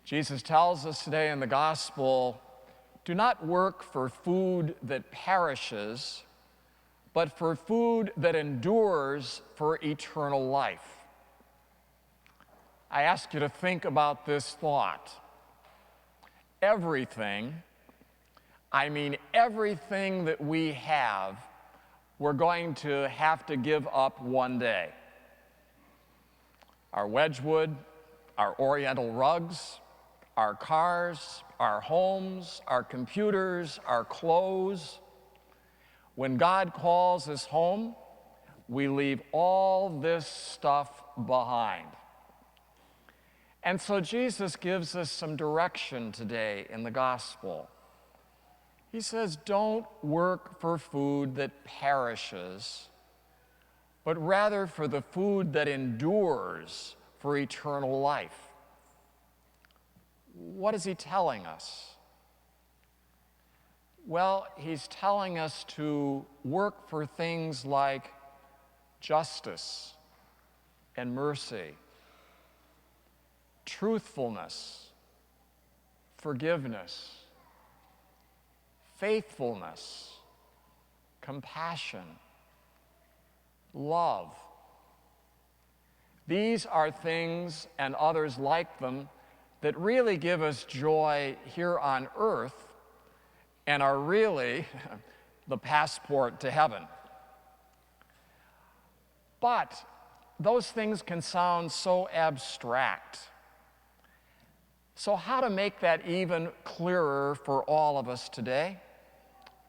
Jesus tells us today in the gospel, do not work for food that perishes, but for food that endures for eternal life. I ask you to think about this thought. Everything, I mean everything that we have, we're going to have to give up one day. Our Wedgwood, our Oriental rugs, our cars, our homes, our computers, our clothes. When God calls us home, we leave all this stuff behind. And so Jesus gives us some direction today in the gospel. He says, don't work for food that perishes, but rather for the food that endures for eternal life. What is he telling us? Well, he's telling us to work for things like justice and mercy, truthfulness, forgiveness, faithfulness, compassion, love. These are things and others like them that really give us joy here on earth and are really the passport to heaven. But those things can sound so abstract. So how to make that even clearer for all of us today?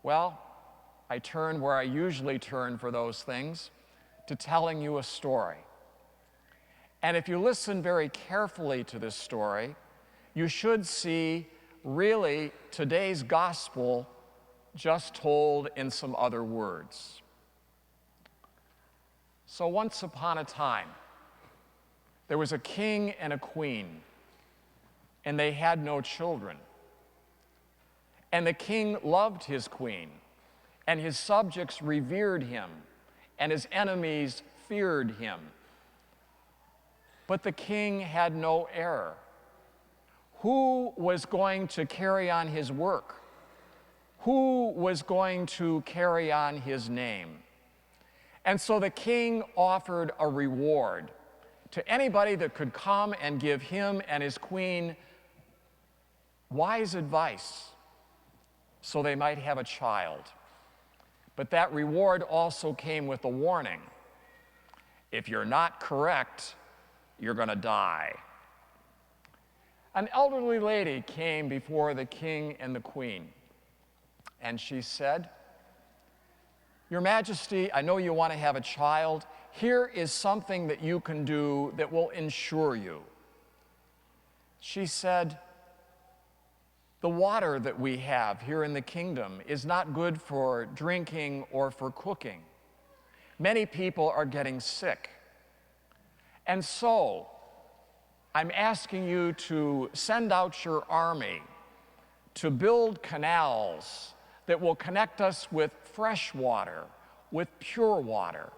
Well, I turn where I usually turn for those things, to telling you a story. And if you listen very carefully to this story, you should see really today's gospel just told in some other words. So once upon a time, there was a king and a queen, and they had no children. And the king loved his queen, and his subjects revered him, and his enemies feared him. But the king had no heir. Who was going to carry on his work? Who was going to carry on his name? And so the king offered a reward to anybody that could come and give him and his queen wise advice so they might have a child. But that reward also came with a warning. If you're not correct, you're going to die. An elderly lady came before the king and the queen, and she said, Your Majesty, I know you want to have a child. Here is something that you can do that will ensure you. She said, the water that we have here in the kingdom is not good for drinking or for cooking. Many people are getting sick. And so, I'm asking you to send out your army to build canals that will connect us with fresh water, with pure water.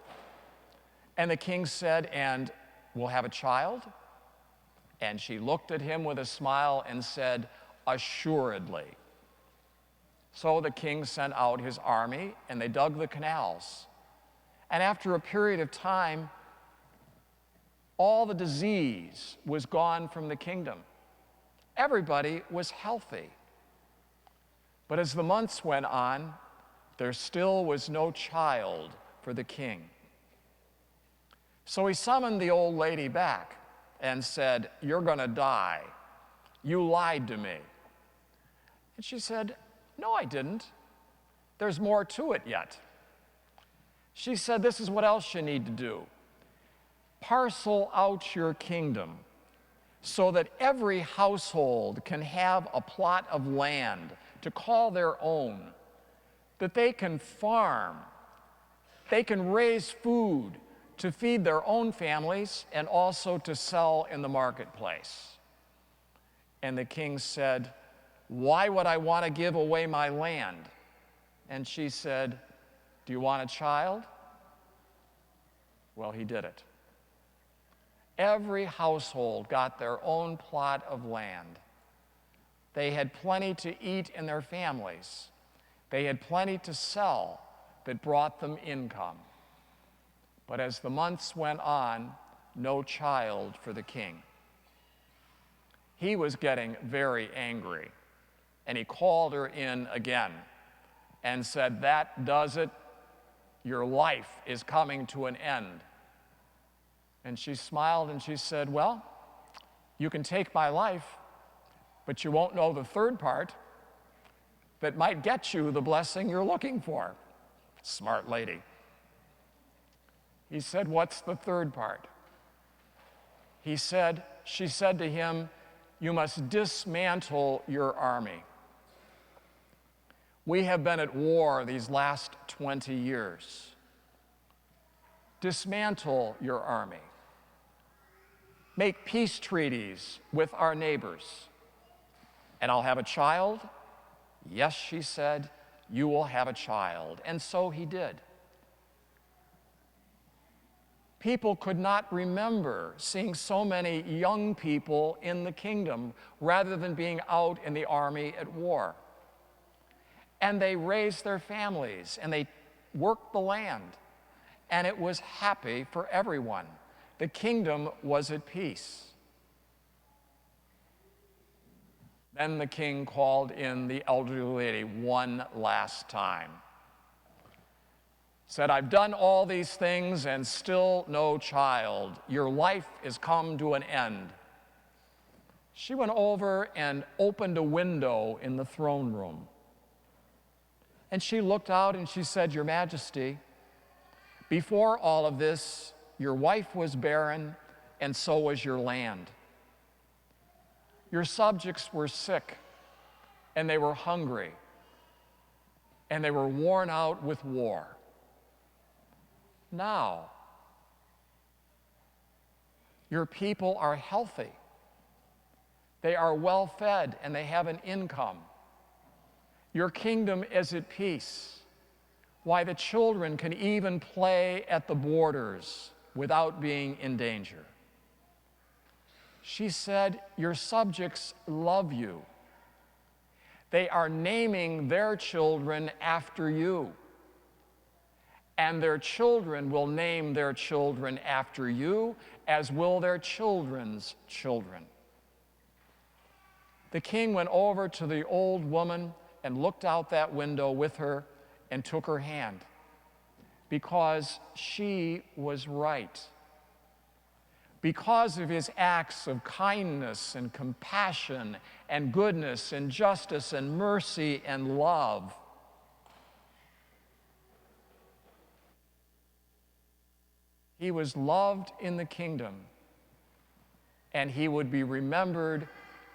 And the king said, and we'll have a child? And she looked at him with a smile and said, assuredly. So the king sent out his army, and they dug the canals. And after a period of time, all the disease was gone from the kingdom. Everybody was healthy. But as the months went on, there still was no child for the king. So he summoned the old lady back and said, you're going to die. You lied to me. And she said, no, I didn't. There's more to it yet. She said, this is what else you need to do. Parcel out your kingdom so that every household can have a plot of land to call their own, that they can farm, they can raise food to feed their own families and also to sell in the marketplace. And the king said, why would I want to give away my land? And she said, do you want a child? Well, he did it. Every household got their own plot of land. They had plenty to eat in their families. They had plenty to sell that brought them income. But as the months went on, no child for the king. He was getting very angry, and he called her in again and said, "That does it. Your life is coming to an end." And she smiled and she said, "Well, you can take my life, but you won't know the third part that might get you the blessing you're looking for." Smart lady. He said, "What's the third part?" She said to him, "You must dismantle your army. We have been at war these last 20 years. Dismantle your army. Make peace treaties with our neighbors. And I'll have a child." "Yes," she said, "you will have a child." And so he did. People could not remember seeing so many young people in the kingdom rather than being out in the army at war. And they raised their families and they worked the land, and it was happy for everyone. The kingdom was at peace. Then the king called in the elderly lady one last time. Said, "I've done all these things and still no child. Your life is come to an end." She went over and opened a window in the throne room. And she looked out and she said, "Your Majesty, before all of this, your wife was barren and so was your land. Your subjects were sick and they were hungry and they were worn out with war. Now, your people are healthy. They are well fed and they have an income. Your kingdom is at peace. Why, the children can even play at the borders without being in danger." She said, "Your subjects love you. They are naming their children after you. And their children will name their children after you, as will their children's children." The king went over to the old woman and looked out that window with her and took her hand, because she was right. Because of his acts of kindness and compassion and goodness and justice and mercy and love, he was loved in the kingdom, and he would be remembered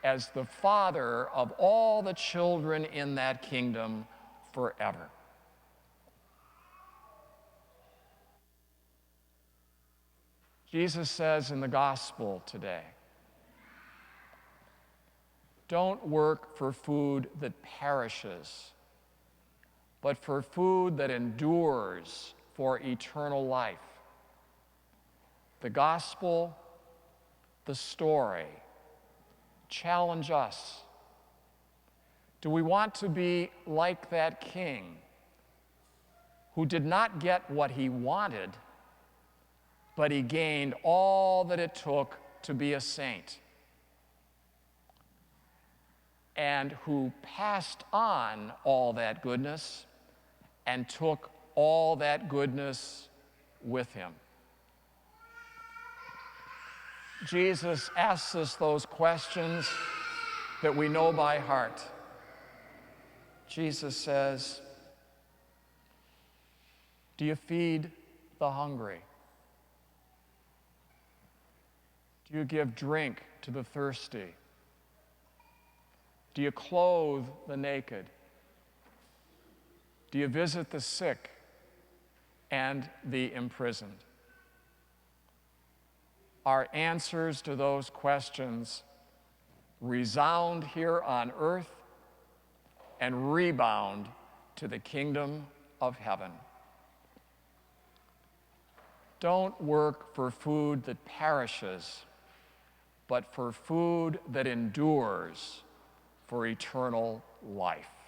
as the father of all the children in that kingdom forever. Jesus says in the gospel today, "Don't work for food that perishes, but for food that endures for eternal life." The gospel, the story, challenge us. Do we want to be like that king who did not get what he wanted, but he gained all that it took to be a saint, and who passed on all that goodness and took all that goodness with him? Jesus asks us those questions that we know by heart. Jesus says, "Do you feed the hungry? Do you give drink to the thirsty? Do you clothe the naked? Do you visit the sick and the imprisoned?" Our answers to those questions resound here on earth and rebound to the kingdom of heaven. Don't work for food that perishes, but for food that endures for eternal life.